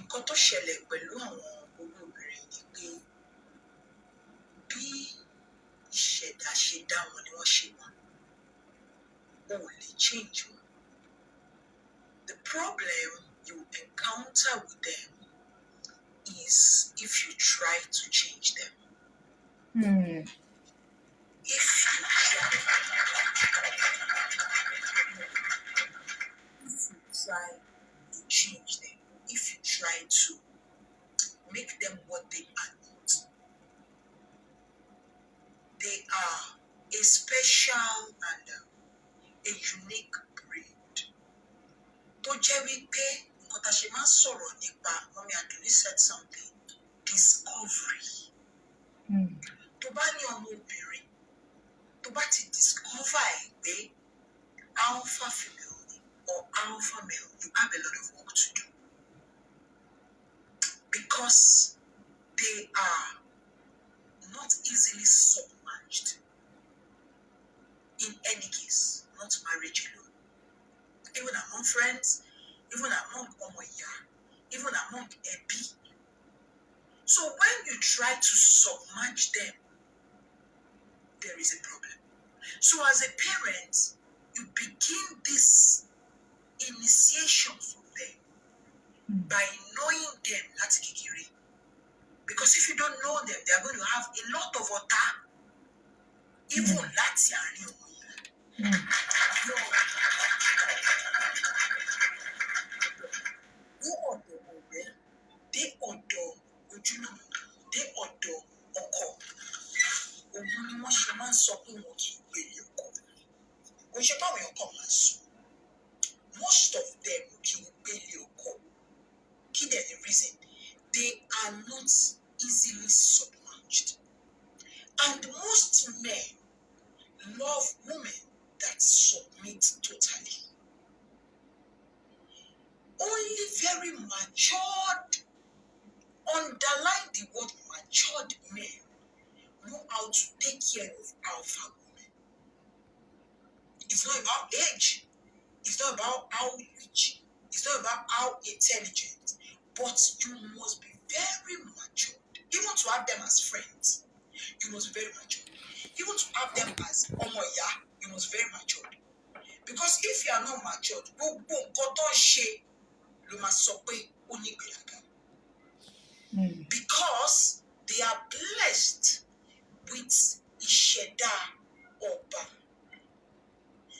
nǹkan tó ṣẹlẹ̀ pẹ̀lú àwọn olóbìnrin ni pé bí ìṣẹ̀dá ṣe dá wọn ni wọ́n ṣe wà, wọn ò lè change wọn. The problem you encounter with them is if you try to change them. If you try to change them, if you try to make them what they are not, they are a special and a unique breed. Tó jẹ́ wípé nǹkan tá a ṣe máa ń sọ̀rọ̀ nípa, Mọ́mí Àdùnní said something, discovery. Tó bá ní ọmọ obìnrin, tó bá ti discover ẹ̀ pé alpha female or alpha male, you have a lot of work to do. Because they are not easily submerged. In any case, not marriage alone. Even among friends, even among omoya, even among ebi. So when you try to submerge them, there is a problem. So as a parent, you begin this initiation for them by knowing them láti kékeré. Because if you don't know them, they are going to have a lot of ọ̀tá, even láti àárín wọn. Dé ọ̀dọ̀ ojúlówó, dé ọ̀dọ̀ ọkọ. Òun ni wọ́n ṣe máa ń sọ pé wọn kì í gbélé ọkọ. Kò ṣe báwọn èèyàn kàn máa sùn. Most of them kì í gbélé ọkọ. Kí dẹ̀ ni reason? They are not easily submerged. And most men love women that submit totally. Only very matured, underline the word matured men, know how to take care of alpha women. It's not about age. It's not about how rich. It's not about how intelligent. But you must be very matured. Even to have them as friends, you must be very matured. Even to have them as omoya, you must be very matured. Because if you are not matured, gbogbo nǹkan tó ń ṣe ló máa sọ pé ó ní ìgbéraga. Because they are blessed with ìṣẹ̀dá ọba.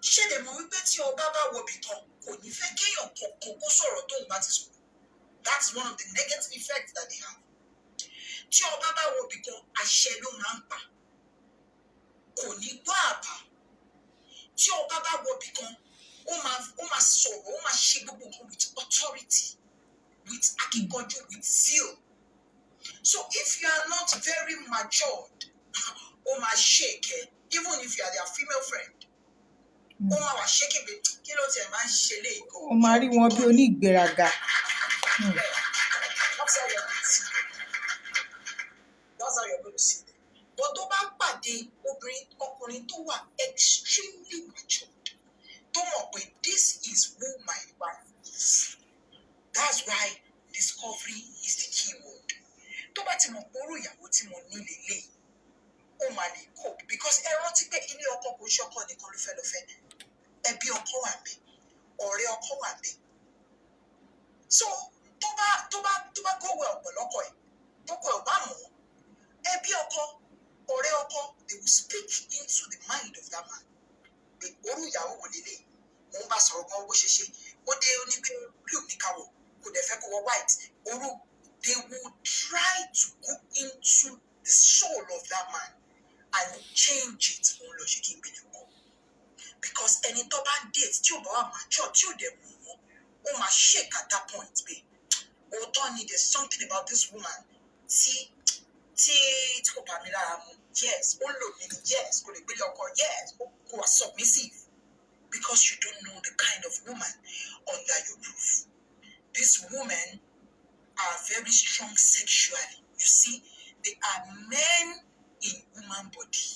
Ṣé dẹ̀ mọ̀ wípé tí ọba bá wọbì kan, kò ní fẹ́ kéèyàn kankan kó sọ̀rọ̀ tóun bá ti sọ̀rọ̀. That's one of the negative effects that they have. Tí ọba bá wọbì kan, àṣẹ ló máa ń pa. Kò ní gbọ́ àbá. Tí ọba bá wọbì kan, ó máa sọ̀rọ̀, ó máa ṣe gbogbo nǹkan with authority, with akíkanjú, with zeal. So if you are not very matured, ó máa shake ẹ, even if you are their female friend. Ó máa wà shake pé kí ló tiẹ̀ máa ń ṣe léyìí gan. Ó máa rí wọn bí onígbéraga. That's how you're going to see them. That's how you're going to see them. But tó bá pàdé ọkùnrin tó wà extremely matured, tó mọ̀ pé this is who my wife is. That's why discovery is the key word. Tó bá ti mọ̀ pé orú ìyàwó tí mo ní lélẹ̀, ó máa lè cope. Because ẹ rántí pé ilé ọkọ kò ṣe ọkọ nìkan ló fẹ́ lọ fẹ́. Ẹbí ọkọ wà ńbẹ̀, ọ̀rẹ́ ọkọ wà ńbẹ̀. So tó bá go well pẹ̀lú ọkọ ẹ̀, tọkọ ẹ̀ bá mọ̀, ẹbí ọkọ, ọ̀rẹ́ ọkọ, they will speak into the mind of that man. Pé orú ìyàwó wò lélẹ̀, mo ń bá sọ̀rọ̀ gan owó ṣeṣe, ó dé ó ní pé blue ní káwọ̀, kò dẹ̀ fẹ́ kó wọ white. They will try to go into the soul of that man and change it. Òun lọ ṣe kí n gbélé ọkọ. Because ẹni tó bá date tí ò bá wà mature, tí ò dẹ̀ mọ̀ wọ́n, ó máa shake at that point pé òótọ́ ni there's something about this woman tí kò bá mi lára mu. Yes, ó lò mí ni. Yes, kò lè gbélé ọkọ. Yes, kò wá submissive. Because you don't know the kind of woman under your roof. These women are very strong sexually. You see, they are men in woman body.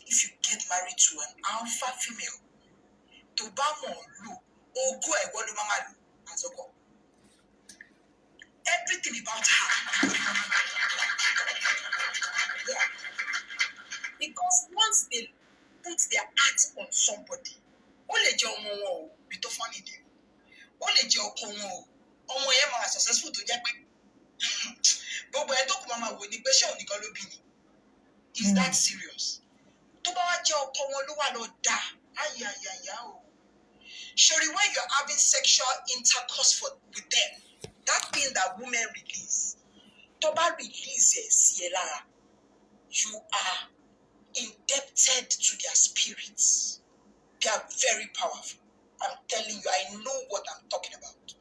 If you get married to an alpha female, tó bá mọ̀ lò, ogún ẹ̀wọ́ ló máa lò as ọkọ. everything about her. Yeah. Because once they put their heart on somebody, ó lè jẹ́ ọmọ wọn o, bí tó funny dé. Ó lè jẹ́ ọkọ wọn o. Ọmọ yẹn máa successful tó jẹ́ pé gbogbo ẹ̀ tó kù máa wò ní pé ṣé òun nìkan ló bí ni. Is that serious? Tó bá wá jẹ́ ọkọ wọn ló wà lọ dá. Ayayaya o. Surely when you're having sexual intercourse with them, that thing that women release, tó bá release ẹ̀ sí ẹ lára, you are indebted to their spirits. They are very powerful. I'm telling you, I know what I'm talking about.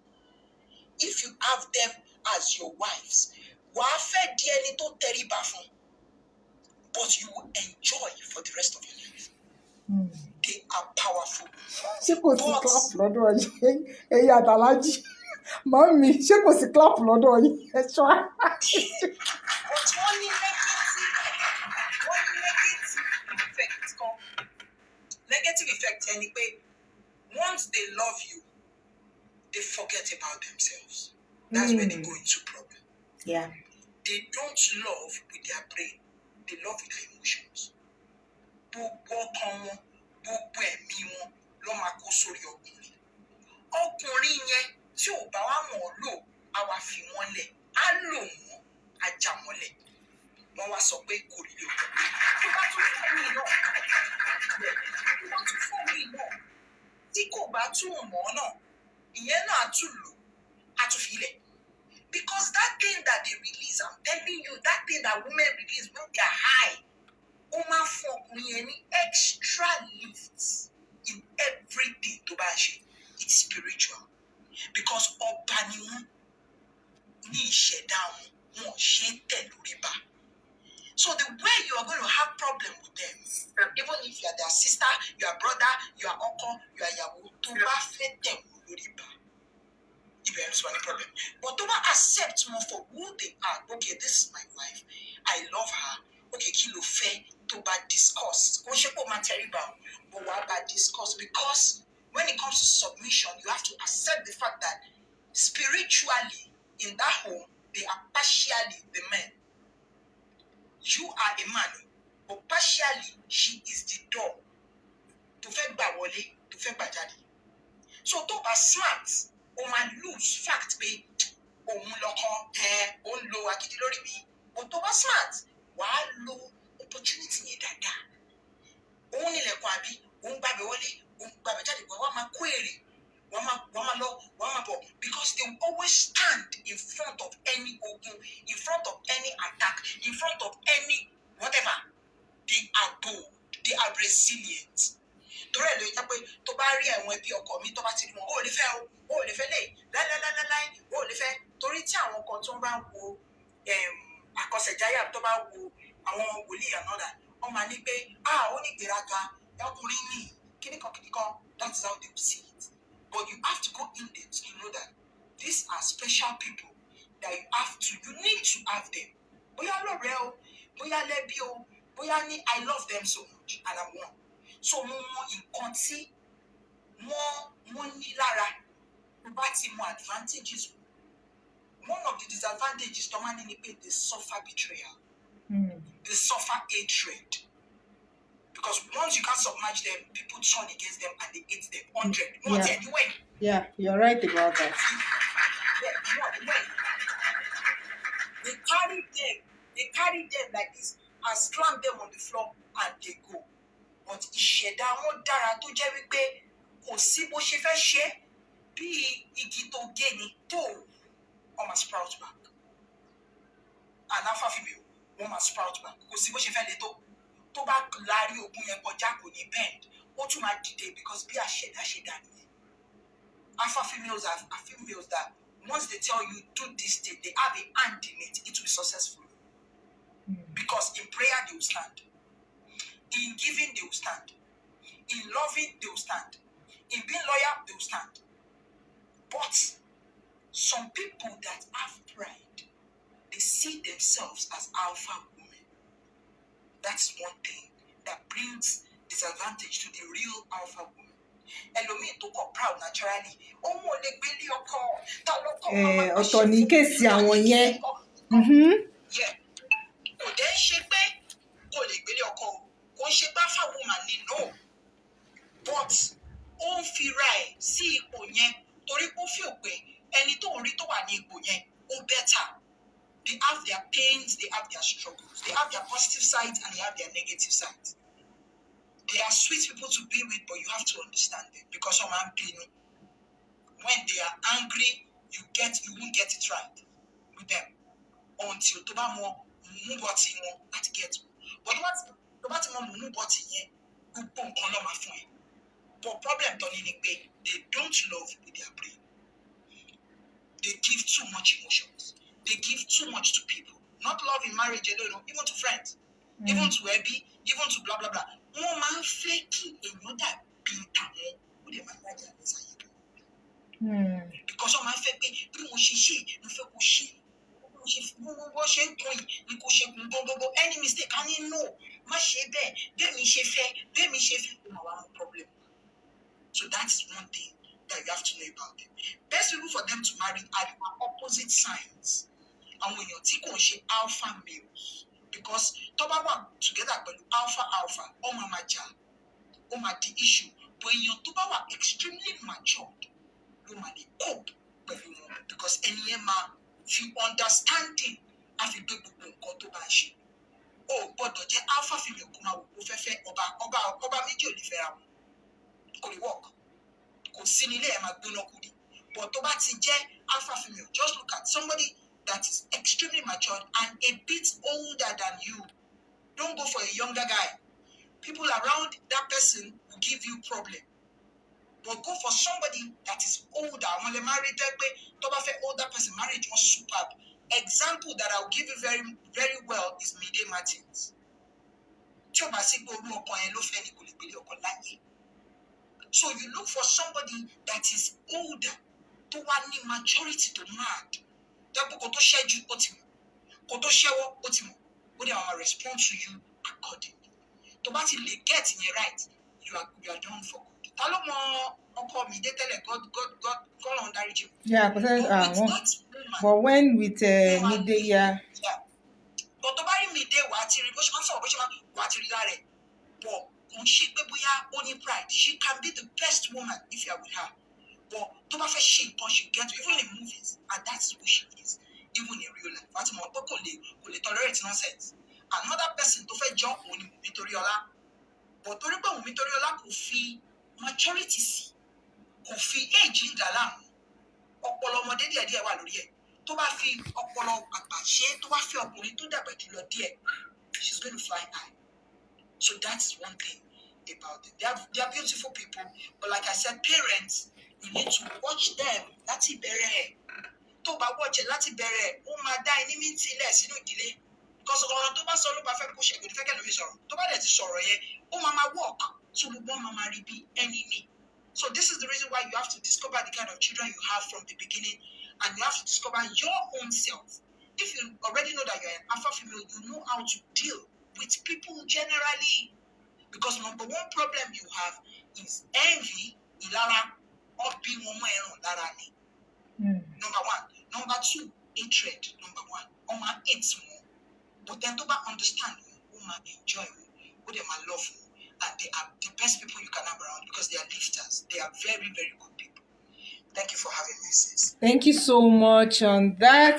If you have them as your wives, wàá fẹ́ di ẹni tó tẹríba fún, but you will enjoy for the rest of your life. They are powerful. Ṣé kò sí clap lọ́dọ̀ yín? Ẹ̀yin àtàlájì. Màmí, ṣé kò sí clap lọ́dọ̀ yín? Ẹ ṣọ́. But wọ́n ní negative effect kan. Negative effect ẹni pé once they love you, they forget about themselves. That's when they go into problem. Yeah. They don't love with their brain. They love with their emotions. Gbogbo ọkàn wọn, gbogbo ẹ̀mí wọn ló máa kó sórí ọkùnrin. Ọkùnrin yẹn tí ò bá wá wọn lò, á wá fi wọ́n lẹ̀. Á lò wọ́n, á já wọn lẹ̀. Wọ́n wá sọ pé kò rí lè. Tó bá tún fún mi náà, tó bá tún fún mi náà, tí kò bá tún mọ̀ náà, ìyẹn náà á tún lò, á tún fi lẹ̀. Because that thing that they release, I'm telling you, that thing that women release when they are high, ó máa fún ọkùnrin yẹn ní extra lifts in everything tó bá ṣe. It's spiritual. Because ọba ni wọ́n ní ìṣẹ̀dá wọn, wọn ò ṣe é tẹ̀ lórí ba. So the way you are going to have problem with them, even if you are their sister, your brother, your uncle, your ìyàwó, tó bá fẹ́ tẹ̀ wọ́n lórí ba, ibẹ̀ ń sọ ní problem. But tó bá accept wọn for who they are, okay, this is my wife, I love her, okay, kí ló fẹ́ tó bá discuss. Kò ṣe pé ó máa tẹríba o, but wàá bá discuss. Because when it comes to submission, you have to accept the fact that spiritually, in that home, they are partially the men. You are a man, but partially she is the door. To fẹ́ gbà wọlé, to fẹ́ gbà jáde. So tó bá smart, o máa lose fact pé òun lọ́kàn ó ń lo agídí lórí mi. But tó bá smart, wàá lo opportunity yẹn dáadáa. Òun nílẹ̀kùn àbí, òun gbàgbé wọlé, òun gbàgbé jáde, wàá máa kó èrè. Wàá máa lọ, wàá máa bọ̀. Because they will always stand in front of any ogun, in front of any attack, in front of any whatever. They are bold. They are resilient. Torí ẹ̀ ló yẹ pé tó bá rí àwọn ẹbí ọkọ mi tó bá ti rí wọn, ó lè fẹ́ o, ó lè fẹ́ lè, láíláíláíláí, ó lè fẹ́. Torí tí àwọn kan tó bá wo àkọsẹ̀jáyà tó bá wo àwọn wòlíì ànádà, wọ́n máa ní pé, ó ní ìgbéraga, ọkùnrin ní kíníkan, that is how they will see it. But you have to go in there to know that these are special people that you need to have them. Bóyá lọ́rẹ́ o, bóyá lẹ́bí o, bóyá ní I love them so much and I'm one. So mo mọ nǹkan tí wọ́n ní lára, bá ti mọ advantages. One of the disadvantages tó máa ní ni pé they suffer betrayal. They suffer hatred. Because once you can't submerge them, people turn against them and they hate them. 100. Yeah, you're right about that. They carry them like this and slam them on the floor and they go. But ìṣẹ̀dá wọn dára tó jẹ́ wípé kò sí bó ṣe fẹ́ ṣe bí igi tó gé ni tó wọ́n máa sprout back. And alpha female, wọ́n máa sprout back. Kò sí bó ṣe fẹ́ le tó bá lárí ogun yẹn kọjá kò ní bend. Ó tún máa dìde because bí àṣẹ̀dá ṣe dà nìyẹn. Alpha females are females that once they tell you do this thing, they have a hand in it, it will be successful. Because in prayer they will stand. In giving they will stand. In loving they will stand. In being loyal they will stand. But some people that have pride, they see themselves as alpha women. That's one thing that brings disadvantage to the real alpha woman. ẹlòmíì tó kọ̀ proud naturally òun ò lè gbélé ọkọ ta lọkọ ọ̀tọ̀ ní kéèsì àwọn yẹn. kò dé ṣe pé kò lè gbélé ọkọ kò ń ṣe bá fáwọn mà ní no but ó ń fira ẹ̀ sí ipò yẹn torí pé ó fi òpè ẹni tó ń rí tó wà ní ipò yẹn ó better. They have their pains, they have their struggles, they have their positive sides and they have their negative sides. They are sweet people to be with, but you have to understand them because some are pain. When they are angry, you won't get it right with them until to buy more move what you want at get. But what move what you but problem they don't love with their brain. They give too much emotions. They give too much to people. Not love in marriage alone, even to friends, even to Abby, even to blah blah blah. Woman fake another being who they manage because some man fake bí mo ṣe ṣe mo fẹ́ kó ṣe bó ṣe ń kun yìí ni kò ṣe kun gbogbo any mistake I need no má ṣe bẹ́ẹ̀ mi ṣe fẹ́ ó máa wá mú problem. So that's one thing that you have to know about them. Best people for them to marry are the opposite signs. Àwọn èèyàn tí kò ṣe alpha males because tó bá wà together pẹ̀lú alpha ó máa jà ó máa di issue but èèyàn tó bá wà extremely matured ló máa lè cope pẹ̀lú wọn because ẹni yẹn máa fi understanding á fi gbé gbogbo nǹkan tó bá ń ṣe. O gbọ́dọ̀ jẹ́ alpha female kó máa wò ó fẹ́fẹ́ ọba méjì ò lè fẹ́ra wọn kò lè work kò sí nílé ẹ̀ máa gbóná kú ni but tó bá ti jẹ́ alpha female just look at somebody that is extremely matured and a bit older than you. Don't go for a younger guy. People around that person will give you problem. But go for somebody that is older. When they marry, older person, marriage was superb. Example that I'll give you very, very well is Mide Martins. So you look for somebody that is older, to want maturity to mad. Koto shewo otimo. They will respond to you accordingly. To bati le get in it right, you are done for good. Talomo oko mi de tele God on that. Yeah, but when with Mide, yeah. But to buy Mide watiri, watiri lare. But when she be only pride, she can be the best woman if you are with her. But to buy she get even in movies, and that's who she is. Even in real life, that's more people will tolerate nonsense. Another person to fẹ́ jump on Mitoriola, but torí pé Mitoriola kò fi maturity sí, kò fi age ń dàlá, ọpọlọ ọmọdé díẹ̀ wà lórí ẹ̀. Tó bá fi ọpọlọ àgbà ṣe, tó bá fi ọkùnrin tó dàgbà jùlọ díẹ̀, she's going to fly high. So that's one thing about them. They are beautiful people, but like I said, parents, you need to watch them. Láti bẹ̀rẹ̀. Tó bá watch láti bẹ̀rẹ̀ ó máa dá ẹni mi tilẹ̀ sínú ìdílé because ọ̀rọ̀ tó bá sọ ló bá fẹ́ kó ṣe kò ní fẹ́ kẹ́lòmí sọ̀rọ̀ tó bá dẹ̀ ti sọ̀rọ̀ yẹn ó máa work so gbogbo máa rí bí enemy. So this is the reason why you have to discover the kind of children you have from the beginning and you have to discover your own self. If you already know that you're an alpha female, you know how to deal with people generally because number one problem you have is envy, ìlara, ọ̀bí wọn mọ́ ẹran lára ni. Number one. Number two, hatred. Number one. Oma hates more. But then to understand Oma enjoy who they might love and they are the best people you can have around because they are lifters. They are very, very good people. Thank you for having me, sis. Thank you so much on that.